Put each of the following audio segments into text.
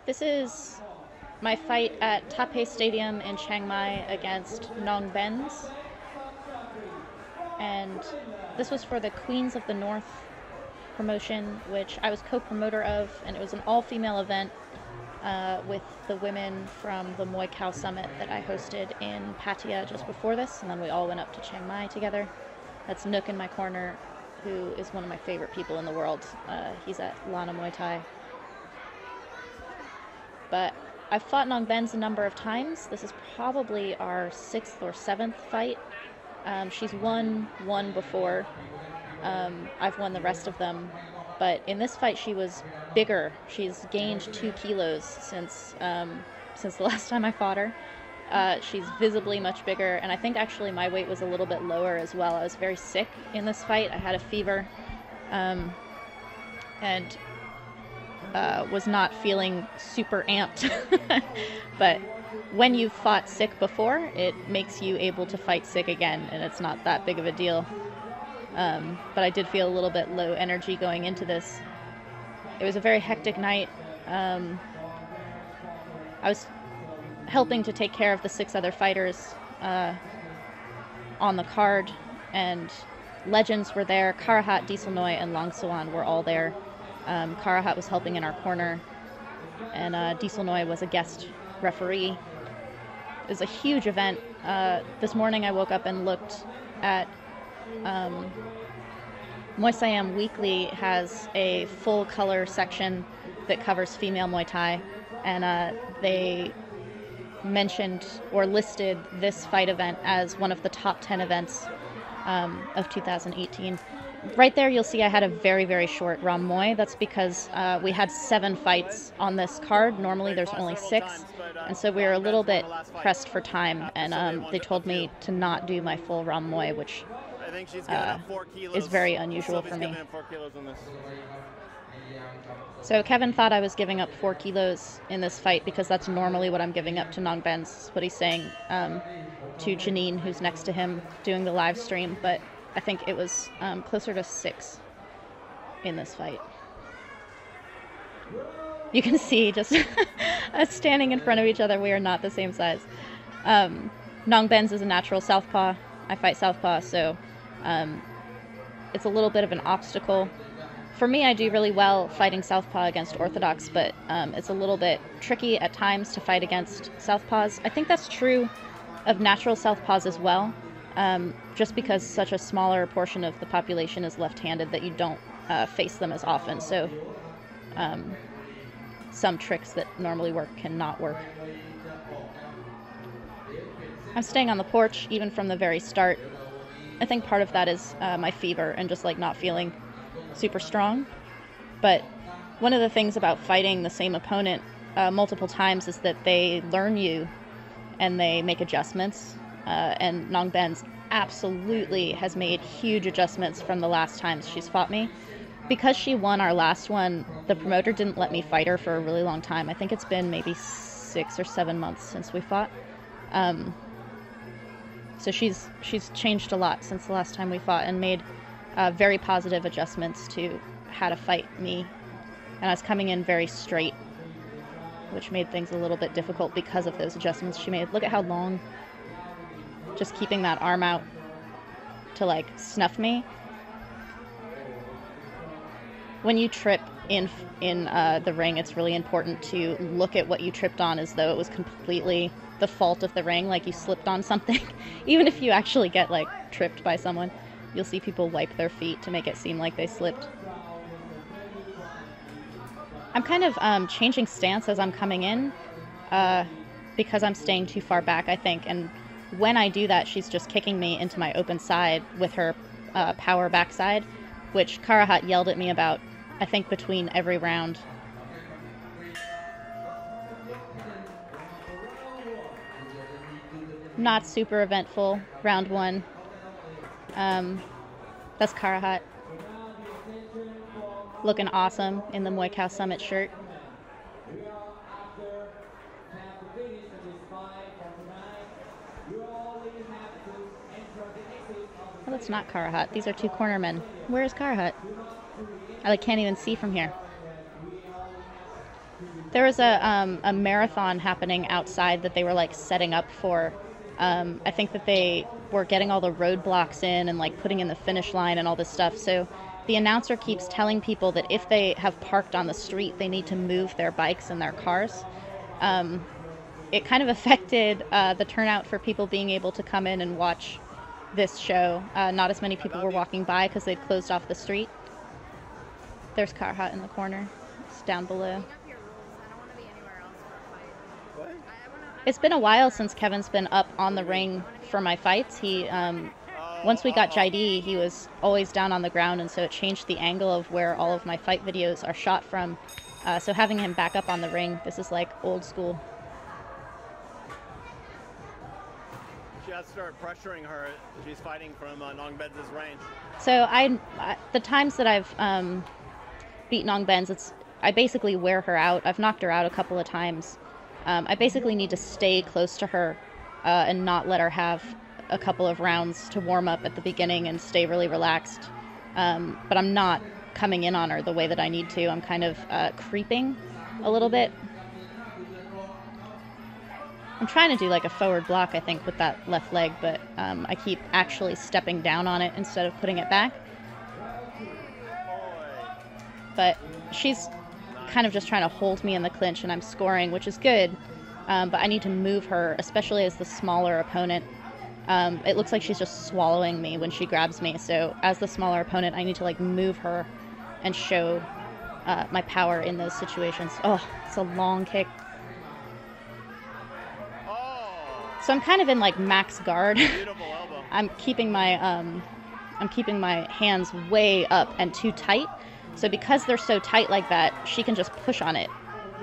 This is my fight at Taipei Stadium in Chiang Mai against Nong Benz. And this was for the Queens of the North promotion, which I was co-promoter of, and it was an all-female event with the women from the Muay Khao Summit that I hosted in Pattaya just before this, and then we all went up to Chiang Mai together. That's Nook in my corner, who is one of my favorite people in the world. He's at Lana Muay Thai. But I've fought Nong Benz a number of times. This is probably our 6th or 7th fight. She's won one before. I've won the rest of them. But in this fight, she was bigger. She's gained 2 kilos since the last time I fought her. She's visibly much bigger, and I think actually my weight was a little bit lower as well. I was very sick in this fight. I had a fever, and was not feeling super amped. But when you've fought sick before, it makes you able to fight sick again, and it's not that big of a deal. But I did feel a little bit low energy going into this. It was a very hectic night. I was helping to take care of the 6 other fighters on the card, and legends were there. Karahat, Dieselnoy, and Longsuan were all there. Karahat was helping in our corner, and Dieselnoy was a guest referee. It was a huge event. This morning I woke up and looked at Muay Siam Weekly has a full color section that covers female Muay Thai, and they mentioned or listed this fight event as one of the top 10 events of 2018. Right there you'll see I had a very, very short Ram Muay. That's because we had 7 fights on this card. Normally there's only 6, and so we were a little bit pressed for time, and they told me to not do my full Ram Muay, which is very unusual for me. So Kevin thought I was giving up 4 kilos in this fight because that's normally what I'm giving up to Nong Benz, what he's saying to Janine, who's next to him doing the live stream, but I think it was closer to 6 in this fight. You can see just us standing in front of each other, we are not the same size. Nong Benz is a natural southpaw. I fight southpaw, so it's a little bit of an obstacle. For me, I do really well fighting southpaw against orthodox, but it's a little bit tricky at times to fight against southpaws. I think that's true of natural southpaws as well, just because such a smaller portion of the population is left-handed that you don't face them as often. So some tricks that normally work cannot work. I'm staying on the porch even from the very start. I think part of that is my fever and just like not feeling super strong. But one of the things about fighting the same opponent multiple times is that they learn you and they make adjustments. And Nong Benz absolutely has made huge adjustments from the last times she's fought me. Because she won our last one, the promoter didn't let me fight her for a really long time. I think it's been maybe 6 or 7 months since we fought. So she's changed a lot since the last time we fought and made very positive adjustments to how to fight me. And I was coming in very straight, which made things a little bit difficult because of those adjustments she made. Look at how long, just keeping that arm out to like snuff me. When you trip in the ring, it's really important to look at what you tripped on as though it was completely the fault of the ring, like you slipped on something. Even if you actually get like tripped by someone, you'll see people wipe their feet to make it seem like they slipped. I'm kind of changing stance as I'm coming in because I'm staying too far back, I think, and when I do that, she's just kicking me into my open side with her power backside, which Karahat yelled at me about, I think, between every round. Not super eventful, round 1. That's Karahat. Looking awesome in the Muay Khao Summit shirt. Oh, that's not Karahat. These are 2 cornermen. Where is Karahat? I can't even see from here. There was a marathon happening outside that they were like setting up for. I think that they were getting all the roadblocks in and like putting in the finish line and all this stuff. So the announcer keeps telling people that if they have parked on the street, they need to move their bikes and their cars. It kind of affected the turnout for people being able to come in and watch this show. Not as many people were walking by because they'd closed off the street. There's Carhot in the corner. It's down below. It's been a while since Kevin's been up on the ring for my fights. He, once we got JD, he was always down on the ground, and so it changed the angle of where all of my fight videos are shot from. So having him back up on the ring, this is like old school. She has to start pressuring her. She's fighting from Nong Benz's range. So the times that I've beat Nong Benz, I basically wear her out. I've knocked her out a couple of times. I basically need to stay close to her and not let her have a couple of rounds to warm up at the beginning and stay really relaxed. But I'm not coming in on her the way that I need to. I'm kind of creeping a little bit. I'm trying to do like a forward block, I think, with that left leg, but I keep actually stepping down on it instead of putting it back. But she's kind of just trying to hold me in the clinch, and I'm scoring, which is good. But I need to move her, especially as the smaller opponent. It looks like she's just swallowing me when she grabs me. So as the smaller opponent, I need to like move her and show my power in those situations. Oh, it's a long kick. So I'm kind of in like max guard. I'm keeping my hands way up and too tight. So because they're so tight like that, she can just push on it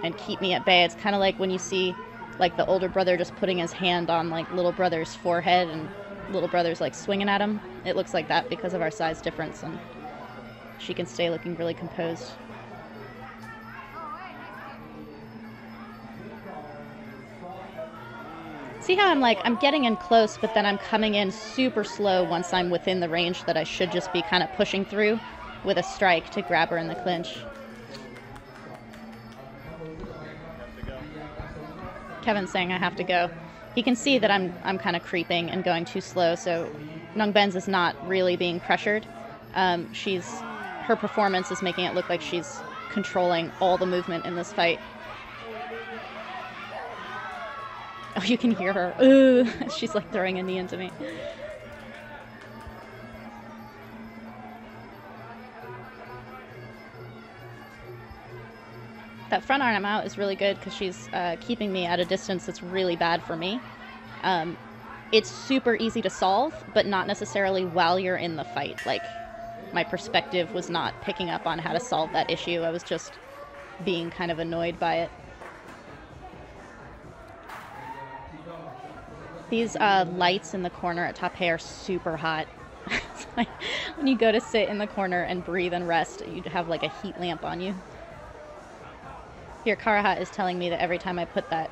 and keep me at bay. It's kind of like when you see like the older brother just putting his hand on like little brother's forehead and little brother's like swinging at him. It looks like that because of our size difference, and she can stay looking really composed. See how I'm getting in close, but then I'm coming in super slow once I'm within the range that I should just be kind of pushing through with a strike to grab her in the clinch. Kevin's saying I have to go. He can see that I'm kind of creeping and going too slow, so Nong Benz is not really being pressured. Her performance is making it look like she's controlling all the movement in this fight. Oh, you can hear her. Ooh, she's like throwing a knee into me. That front arm out is really good because she's keeping me at a distance that's really bad for me. It's super easy to solve, but not necessarily while you're in the fight. Like, my perspective was not picking up on how to solve that issue. I was just being kind of annoyed by it. These lights in the corner at Taipei are super hot. It's like when you go to sit in the corner and breathe and rest, you have like a heat lamp on you. Here, Karahat is telling me that every time I put that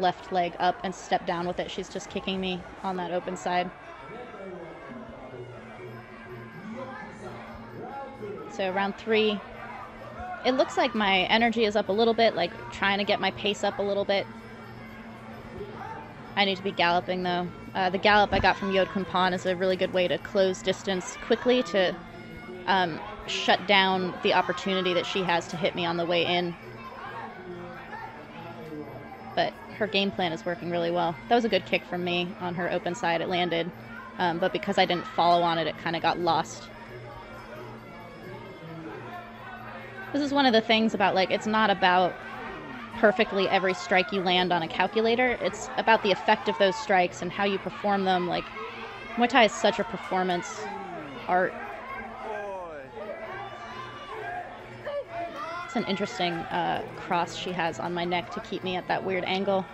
left leg up and step down with it, she's just kicking me on that open side. So round 3, it looks like my energy is up a little bit, like trying to get my pace up a little bit. I need to be galloping though. The gallop I got from Yod Kumpan is a really good way to close distance quickly to shut down the opportunity that she has to hit me on the way in. But her game plan is working really well. That was a good kick from me on her open side. It landed, but because I didn't follow on it, it kind of got lost. This is one of the things about, like, it's not about perfectly every strike you land on a calculator. It's about the effect of those strikes and how you perform them. Like, Muay Thai is such a performance art. It's an interesting cross she has on my neck to keep me at that weird angle.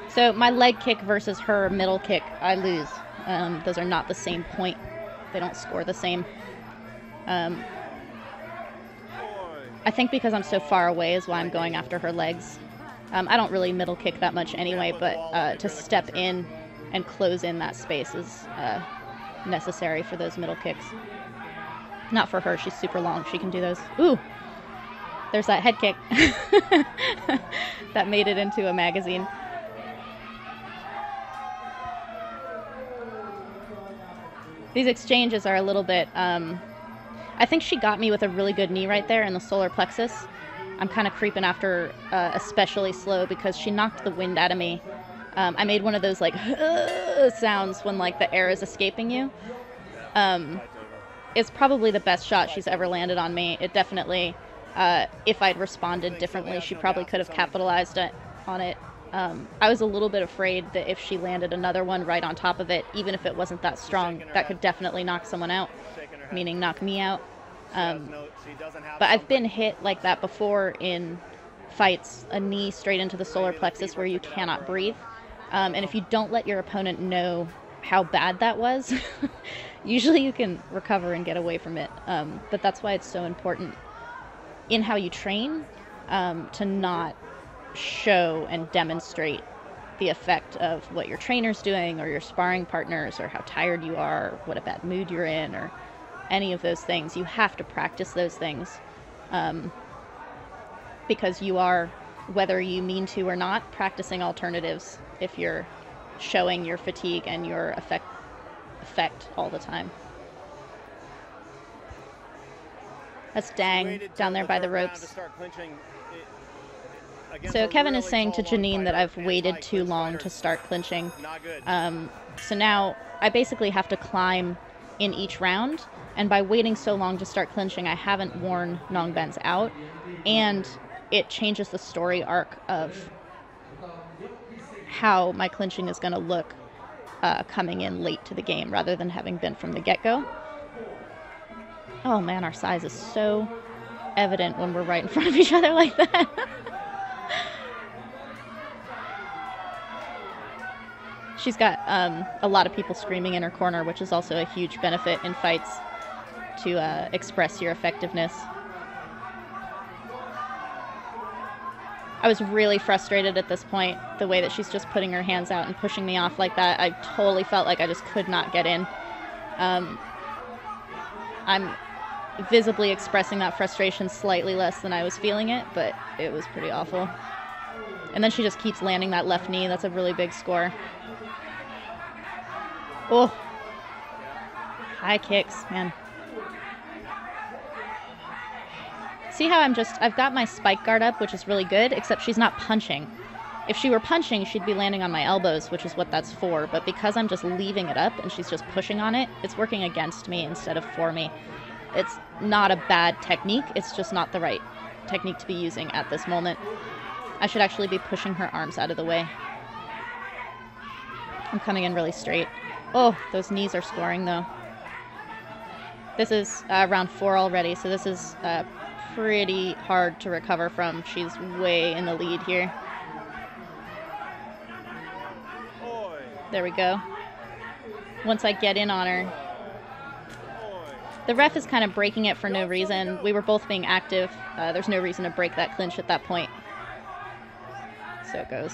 So my leg kick versus her middle kick, I lose. Those are not the same point. They don't score the same. I think because I'm so far away is why I'm going after her legs. I don't really middle kick that much anyway, but to step in and close in that space is necessary for those middle kicks. Not for her, she's super long, she can do those. Ooh! There's that head kick that made it into a magazine. These exchanges are a little bit, I think she got me with a really good knee right there in the solar plexus. I'm kind of creeping after especially slow because she knocked the wind out of me. I made one of those like sounds when like the air is escaping you. It's probably the best shot she's ever landed on me. It definitely, if I'd responded differently, she probably could have capitalized on it. I was a little bit afraid that if she landed another one right on top of it, even if it wasn't that strong, that could definitely knock someone out, meaning knock me out. But I've been hit like that before in fights, a knee straight into the solar plexus where you cannot breathe. And if you don't let your opponent know how bad that was, usually you can recover and get away from it. But that's why it's so important in how you train to not show and demonstrate the effect of what your trainer's doing or your sparring partners or how tired you are or what a bad mood you're in or any of those things. You have to practice those things because you are, whether you mean to or not, practicing alternatives if you're showing your fatigue and your effect all the time. That's Dang down there by the ropes. So Kevin is saying to Janine that I've waited too long to start clinching. So now I basically have to climb in each round, and by waiting so long to start clinching, I haven't worn Nong Benz out, and it changes the story arc of how my clinching is going to look coming in late to the game rather than having been from the get-go. Oh man, our size is so evident when we're right in front of each other like that. She's got a lot of people screaming in her corner, which is also a huge benefit in fights to express your effectiveness. I was really frustrated at this point, the way that she's just putting her hands out and pushing me off like that. I totally felt like I just could not get in. I'm visibly expressing that frustration slightly less than I was feeling it, but it was pretty awful. And then she just keeps landing that left knee. That's a really big score. Oh, high kicks, man. See how I've got my spike guard up, which is really good, except she's not punching. If she were punching, she'd be landing on my elbows, which is what that's for. But because I'm just leaving it up and she's just pushing on it, it's working against me instead of for me. It's not a bad technique. It's just not the right technique to be using at this moment. I should actually be pushing her arms out of the way. I'm coming in really straight. Oh, those knees are scoring, though. This is round 4 already, so this is pretty hard to recover from. She's way in the lead here. There we go. Once I get in on her. The ref is kind of breaking it for no reason. We were both being active. There's no reason to break that clinch at that point. So it goes.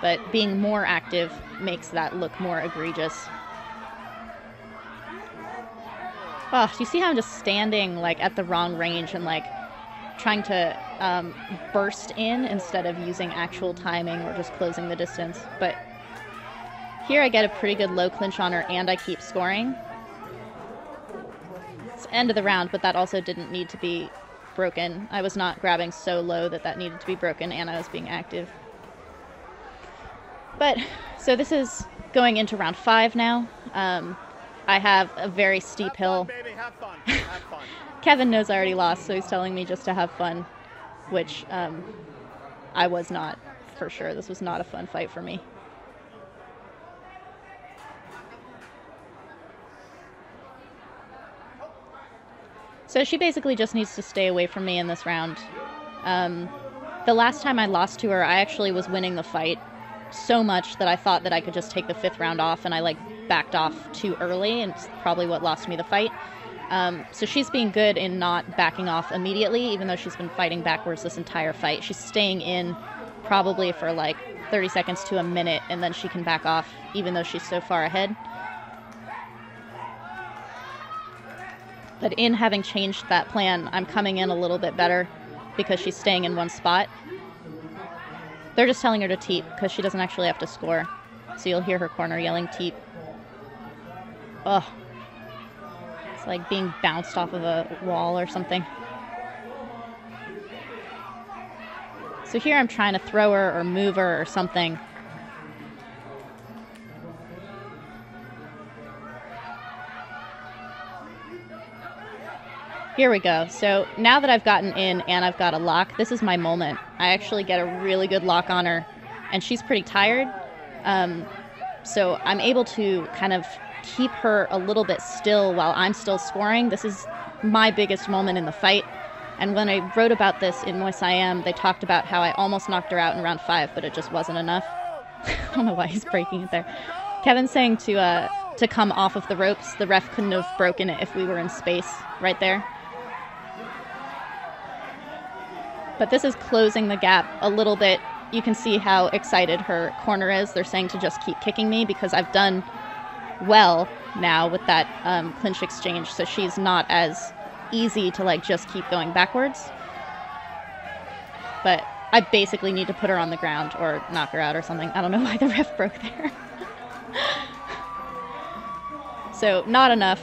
But being more active makes that look more egregious. Oh, do you see how I'm just standing like at the wrong range and like trying to burst in instead of using actual timing or just closing the distance? But here I get a pretty good low clinch on her and I keep scoring. It's end of the round, but that also didn't need to be broken. I was not grabbing so low that that needed to be broken, and I was being active. But, so this is going into round 5 now. I have a very steep hill. Baby, have fun. Have fun. Kevin knows I already lost, so he's telling me just to have fun, which I was not, for sure. This was not a fun fight for me. So she basically just needs to stay away from me in this round. The last time I lost to her, I actually was winning the fight so much that I thought that I could just take the 5th round off, and I like backed off too early, and it's probably what lost me the fight. So she's being good in not backing off immediately, even though she's been fighting backwards this entire fight. She's staying in probably for like 30 seconds to a minute, and then she can back off, even though she's so far ahead. But in having changed that plan, I'm coming in a little bit better because she's staying in one spot. They're just telling her to teep because she doesn't actually have to score. So you'll hear her corner yelling teep. Ugh. It's like being bounced off of a wall or something. So here I'm trying to throw her or move her or something. Here we go. So now that I've gotten in and I've got a lock, this is my moment. I actually get a really good lock on her, and she's pretty tired. So I'm able to kind of keep her a little bit still while I'm still scoring. This is my biggest moment in the fight. And when I wrote about this in Muay Siam, they talked about how I almost knocked her out in round 5, but it just wasn't enough. I don't know why he's breaking it there. Kevin's saying to come off of the ropes. The ref couldn't have broken it if we were in space right there. But this is closing the gap a little bit. You can see how excited her corner is. They're saying to just keep kicking me because I've done well now with that clinch exchange. So she's not as easy to like just keep going backwards. But I basically need to put her on the ground or knock her out or something. I don't know why the ref broke there. So not enough.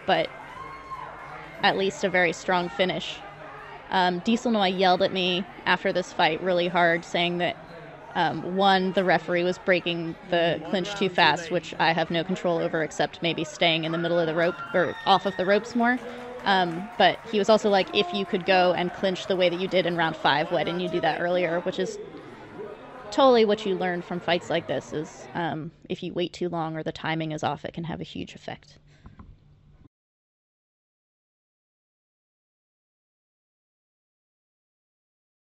But at least a very strong finish. Diesel Noy yelled at me after this fight really hard, saying that one, the referee was breaking the clinch too fast, which I have no control over except maybe staying in the middle of the rope or off of the ropes more. But he was also like, if you could go and clinch the way that you did in round 5, why didn't you do that earlier? Which is totally what you learn from fights like this is if you wait too long or the timing is off, it can have a huge effect.